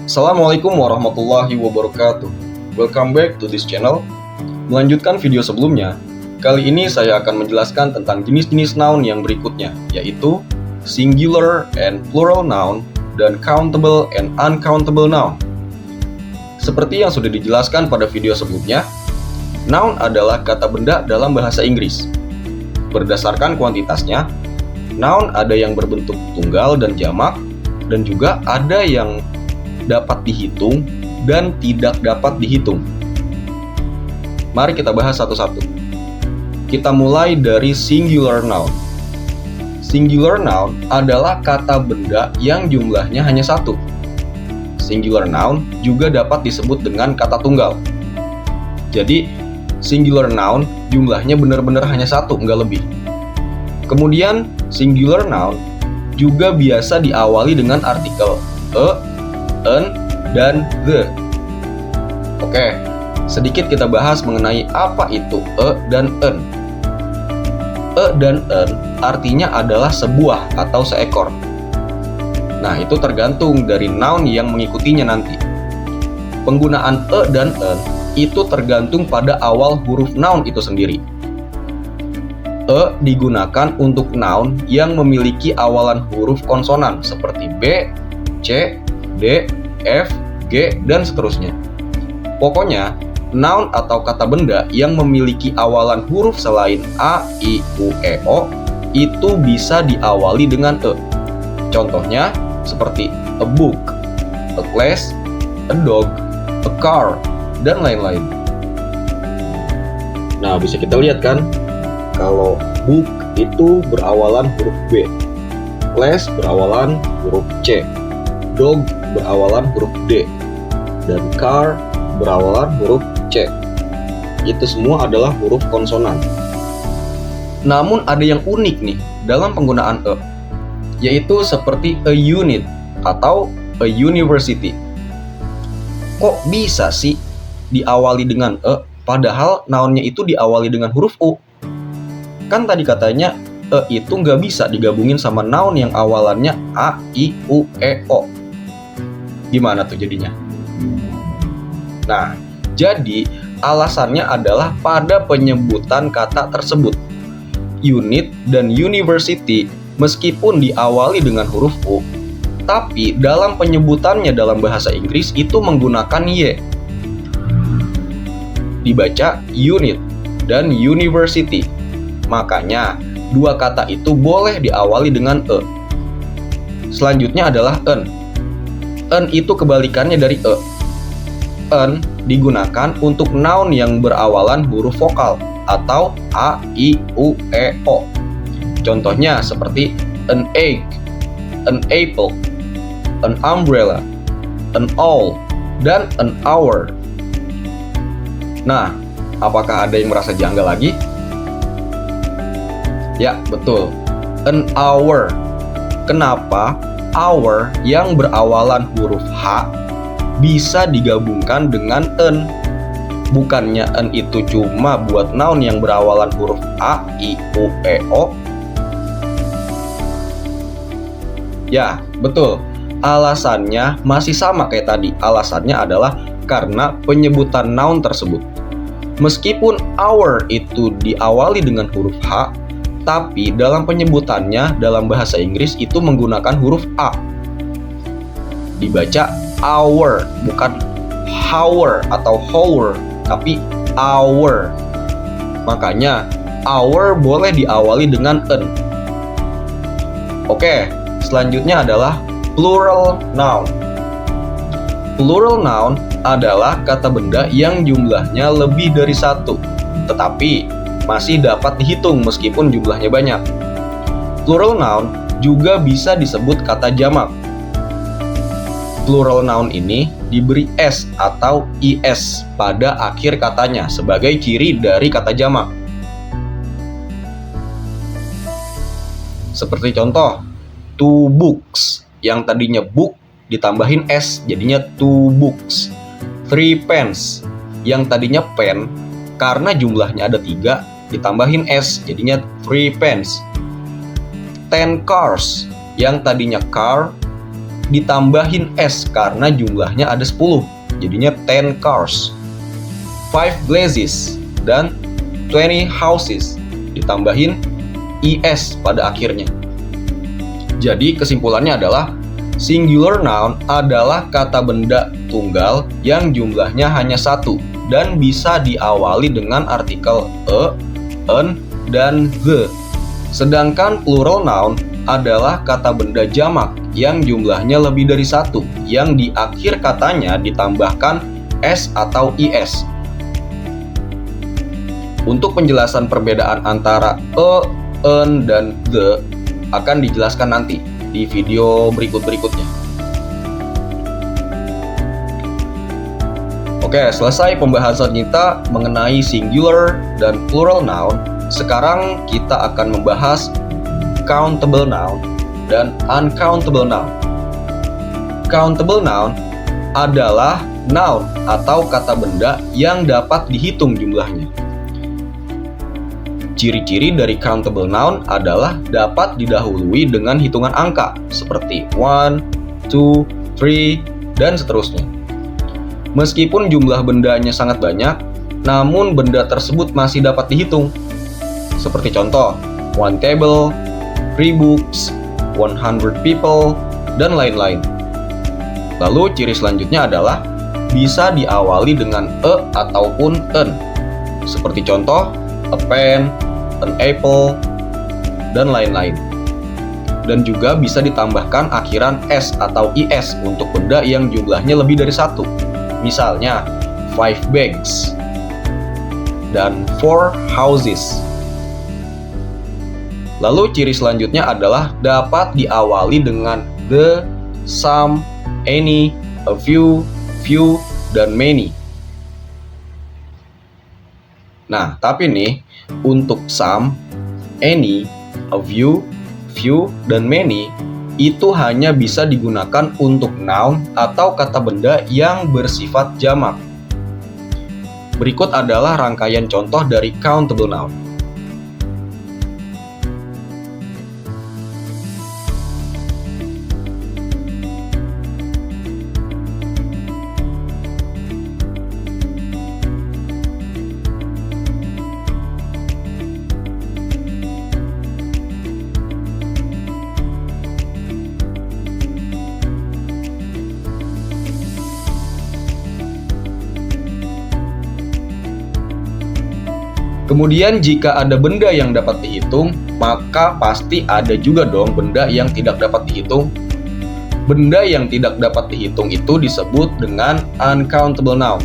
Assalamualaikum warahmatullahi wabarakatuh. Welcome back to this channel. Melanjutkan video sebelumnya, kali ini saya akan menjelaskan tentang jenis-jenis noun yang berikutnya, yaitu singular and plural noun dan countable and uncountable noun. Seperti yang sudah dijelaskan pada video sebelumnya, noun adalah kata benda dalam bahasa Inggris. Berdasarkan kuantitasnya, noun ada yang berbentuk tunggal dan jamak, dan juga ada yang dapat dihitung dan tidak dapat dihitung. Mari kita bahas satu-satu. Kita mulai dari singular noun. Singular noun adalah kata benda yang jumlahnya hanya satu. Singular noun juga dapat disebut dengan kata tunggal. Jadi, singular noun jumlahnya benar-benar hanya satu, nggak lebih. Kemudian, singular noun juga biasa diawali dengan artikel a, an, dan the. Oke, sedikit kita bahas mengenai apa itu a dan an. A dan an artinya adalah sebuah atau seekor. Nah, itu tergantung dari noun yang mengikutinya nanti. Penggunaan a dan an itu tergantung pada awal huruf noun itu sendiri. A digunakan untuk noun yang memiliki awalan huruf konsonan seperti B, C, D, F, G, dan seterusnya. Pokoknya, noun atau kata benda yang memiliki awalan huruf selain A, I, U, E, O itu bisa diawali dengan E. Contohnya seperti a book, a class, a dog, a car, dan lain-lain. Nah, bisa kita lihat kan, kalau book itu berawalan huruf B, class berawalan huruf C, dog berawalan huruf D, dan car berawalan huruf C. Itu semua adalah huruf konsonan. Namun ada yang unik nih dalam penggunaan E, yaitu seperti a unit atau a university. Kok bisa sih diawali dengan E, padahal nounnya itu diawali dengan huruf U? Kan tadi katanya E itu nggak bisa digabungin sama noun yang awalannya A, I, U, E, O. Gimana tuh jadinya? Nah, jadi alasannya adalah pada penyebutan kata tersebut. Unit dan university meskipun diawali dengan huruf U, tapi dalam penyebutannya dalam bahasa Inggris itu menggunakan Y. Dibaca unit dan university. Makanya, dua kata itu boleh diawali dengan E. Selanjutnya adalah an. An itu kebalikannya dari E. An digunakan untuk noun yang berawalan huruf vokal atau A, I, U, E, O. Contohnya seperti an egg, an apple, an umbrella, an owl, dan an hour. Nah, apakah ada yang merasa janggal lagi? Ya, betul. An hour. Kenapa hour yang berawalan huruf H bisa digabungkan dengan an? Bukannya an itu cuma buat noun yang berawalan huruf A, I, U, E, O? Ya, betul. Alasannya masih sama kayak tadi. Alasannya adalah karena penyebutan noun tersebut. Meskipun hour itu diawali dengan huruf H, tapi dalam penyebutannya dalam bahasa Inggris itu menggunakan huruf A. Dibaca hour, bukan hour atau hour, tapi hour. Makanya hour boleh diawali dengan an. Oke, selanjutnya adalah plural noun. Plural noun adalah kata benda yang jumlahnya lebih dari satu, tetapi masih dapat dihitung meskipun jumlahnya banyak. Plural noun juga bisa disebut kata jamak. Plural noun ini diberi S atau IS pada akhir katanya sebagai ciri dari kata jamak. Seperti contoh, two books, yang tadinya book ditambahin S jadinya two books. Three pens, yang tadinya pen karena jumlahnya ada 3 ditambahin S jadinya 3 pens. 10 cars, yang tadinya car ditambahin S karena jumlahnya ada 10. Jadinya 10 cars. 5 blazes dan 20 houses ditambahin ES pada akhirnya. Jadi kesimpulannya adalah singular noun adalah kata benda tunggal yang jumlahnya hanya satu dan bisa diawali dengan artikel a, an, dan the. Sedangkan plural noun adalah kata benda jamak yang jumlahnya lebih dari satu, yang di akhir katanya ditambahkan s atau is. Untuk penjelasan perbedaan antara a, an, dan the akan dijelaskan nanti di video berikutnya. Oke, selesai pembahasan kita mengenai singular dan plural noun. Sekarang kita akan membahas countable noun dan uncountable noun. Countable noun adalah noun atau kata benda yang dapat dihitung jumlahnya. Ciri-ciri dari countable noun adalah dapat didahului dengan hitungan angka seperti 1, 2, 3, dan seterusnya. Meskipun jumlah bendanya sangat banyak, namun benda tersebut masih dapat dihitung. Seperti contoh, 1 table, 3 books, 100 people, dan lain-lain. Lalu ciri selanjutnya adalah bisa diawali dengan a ataupun an. Seperti contoh, a pen, an apple, dan lain-lain. Dan juga bisa ditambahkan akhiran s atau is untuk benda yang jumlahnya lebih dari satu. Misalnya 5 bags dan 4 houses. Lalu ciri selanjutnya adalah dapat diawali dengan the, some, any, a few, dan many. Nah, tapi nih untuk some, any, a few, dan many itu hanya bisa digunakan untuk noun atau kata benda yang bersifat jamak. Berikut adalah rangkaian contoh dari countable noun. Kemudian jika ada benda yang dapat dihitung, maka pasti ada juga dong benda yang tidak dapat dihitung. Benda yang tidak dapat dihitung itu disebut dengan uncountable noun.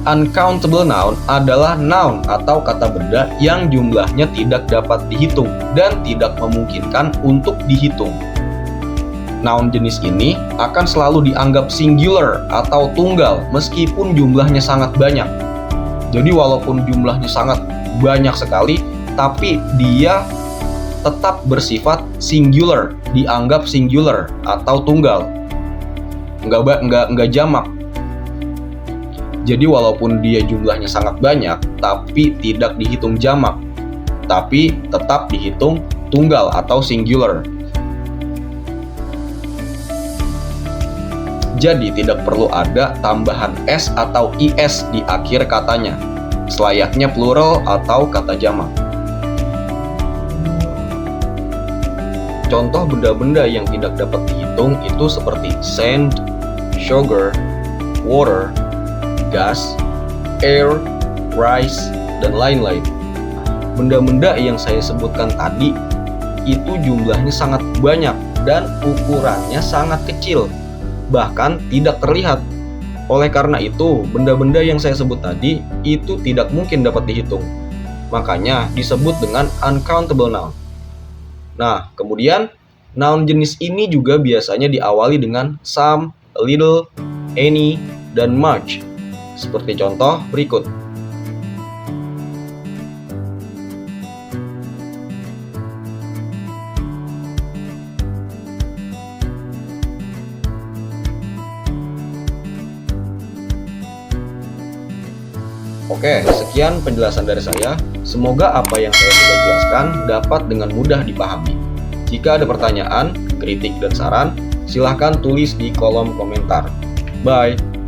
Uncountable noun adalah noun atau kata benda yang jumlahnya tidak dapat dihitung dan tidak memungkinkan untuk dihitung. Noun jenis ini akan selalu dianggap singular atau tunggal meskipun jumlahnya sangat banyak. Jadi walaupun jumlahnya sangat banyak sekali, tapi dia tetap bersifat singular, dianggap singular atau tunggal, nggak jamak. Jadi walaupun dia jumlahnya sangat banyak, tapi tidak dihitung jamak, tapi tetap dihitung tunggal atau singular. Jadi tidak perlu ada tambahan s atau is di akhir katanya, selayaknya plural atau kata jamak. Contoh benda-benda yang tidak dapat dihitung itu seperti sand, sugar, water, gas, air, rice, dan lain-lain. Benda-benda yang saya sebutkan tadi itu jumlahnya sangat banyak dan ukurannya sangat kecil, bahkan tidak terlihat. Oleh karena itu, benda-benda yang saya sebut tadi itu tidak mungkin dapat dihitung. Makanya disebut dengan uncountable noun. Nah, kemudian noun jenis ini juga biasanya diawali dengan some, a little, any, dan much. Seperti contoh berikut. Oke, sekian penjelasan dari saya. Semoga apa yang saya sudah jelaskan dapat dengan mudah dipahami. Jika ada pertanyaan, kritik dan saran, silahkan tulis di kolom komentar. Bye!